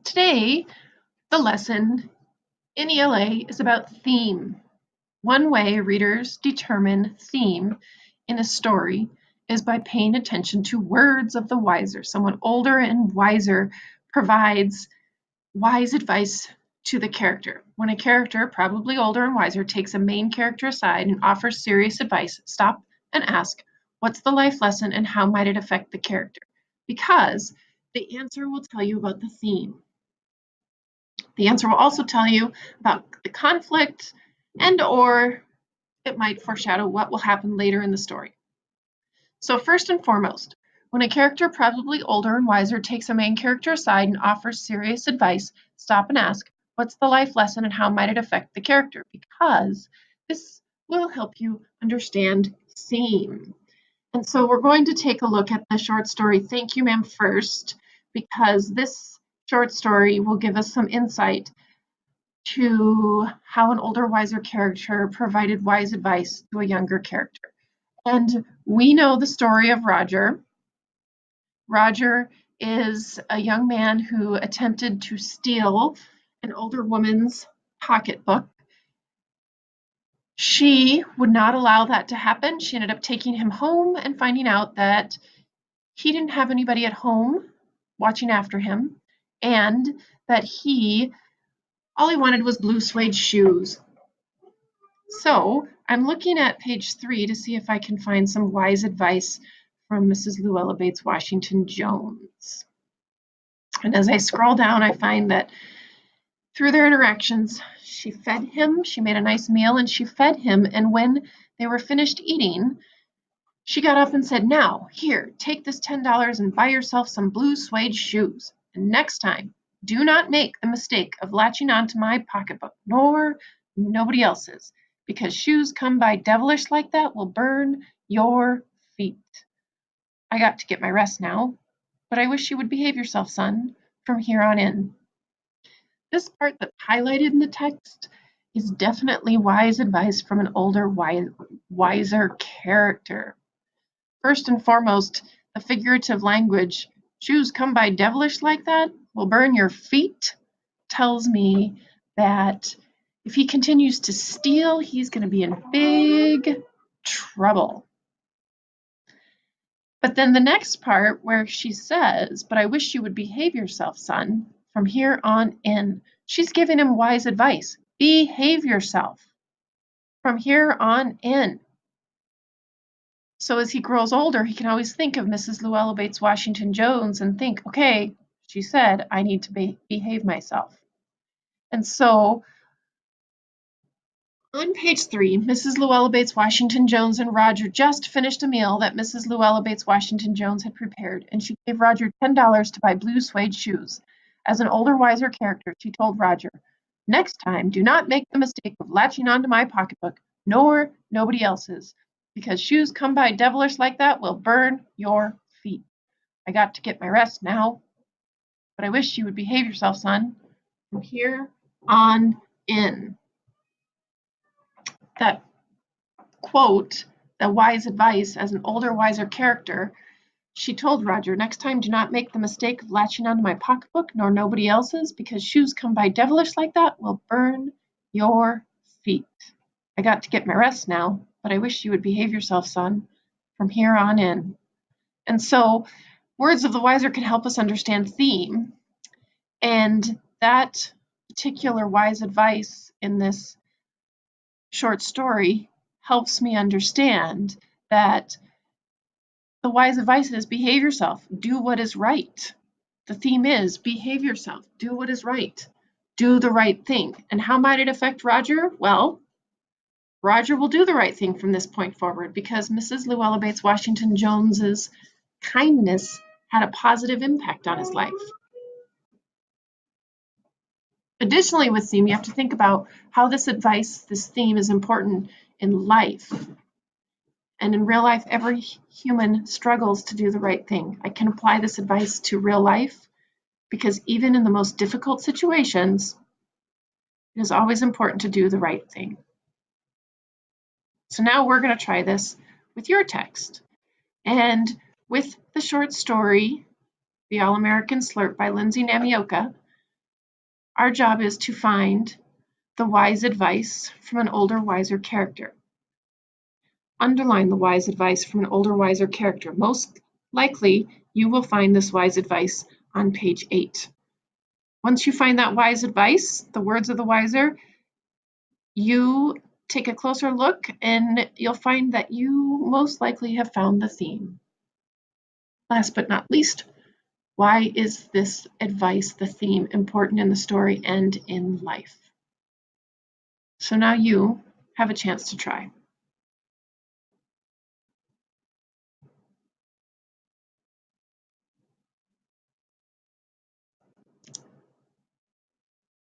Today, the lesson in ELA is about theme. One way readers determine theme in a story is by paying attention to words of the wiser. Someone older and wiser provides wise advice to the character. When a character, probably older and wiser, takes a main character aside and offers serious advice, stop and ask, what's the life lesson and how might it affect the character? Because the answer will tell you about the theme. The answer will also tell you about the conflict or it might foreshadow what will happen later in the story. So first and foremost, when a character, probably older and wiser, takes a main character aside and offers serious advice, stop and ask, what's the life lesson and how might it affect the character? Because this will help you understand theme. And so we're going to take a look at the short story Thank You, Ma'am first, because this short story will give us some insight to how an older, wiser character provided wise advice to a younger character. And we know the story of Roger. Roger is a young man who attempted to steal an older woman's pocketbook. She would not allow that to happen. She ended up taking him home and finding out that he didn't have anybody at home watching after him, and that all he wanted was blue suede shoes. So I'm looking at page 3 to see if I can find some wise advice from Mrs. Luella Bates Washington Jones. And as I scroll down, I find that through their interactions, she fed him, she made a nice meal, and she fed him. And when they were finished eating, she got up and said, now, here, take this $10 and buy yourself some blue suede shoes. And next time, do not make the mistake of latching onto my pocketbook, nor nobody else's, because shoes come by devilish like that will burn your feet. I got to get my rest now, but I wish you would behave yourself, son, from here on in. This part that's highlighted in the text is definitely wise advice from an older, wiser character. First and foremost, the figurative language, shoes come by devilish like that will burn your feet, tells me that if he continues to steal, he's going to be in big trouble. But then the next part where she says, but I wish you would behave yourself, son, from here on in. She's giving him wise advice. Behave yourself from here on in. So as he grows older, he can always think of Mrs. Luella Bates Washington Jones and think, okay, she said I need to behave myself. And so on page 3, Mrs. Luella Bates Washington Jones and Roger just finished a meal that Mrs. Luella Bates Washington Jones had prepared, and she gave Roger $10 to buy blue suede shoes. As an older, wiser character, she told Roger, next time, do not make the mistake of latching onto my pocketbook, nor nobody else's, because shoes come by devilish like that will burn your feet. I got to get my rest now, but I wish you would behave yourself, son, from here on in. That quote, the wise advice as an older, wiser character, she told Roger, next time do not make the mistake of latching onto my pocketbook nor nobody else's, because shoes come by devilish like that will burn your feet. I got to get my rest now, but I wish you would behave yourself, son, from here on in. And so words of the wiser can help us understand theme. And that particular wise advice in this short story helps me understand that the wise advice is behave yourself, do what is right. The theme is behave yourself, do what is right, do the right thing. And how might it affect Roger? Well, Roger will do the right thing from this point forward because Mrs. Luella Bates Washington Jones's kindness had a positive impact on his life. Additionally, with theme, you have to think about how this theme is important in life. And in real life, every human struggles to do the right thing. I can apply this advice to real life because even in the most difficult situations, it is always important to do the right thing. So now we're going to try this with your text. And with the short story, The All-American Slurp by Lindsay Namioka, Our job is to find the wise advice from an older, wiser character. Underline the wise advice from an older, wiser character. Most likely, you will find this wise advice on page 8. Once you find that wise advice, the words of the wiser, you take a closer look and you'll find that you most likely have found the theme. Last but not least, why is this advice, the theme, important in the story and in life? So now you have a chance to try.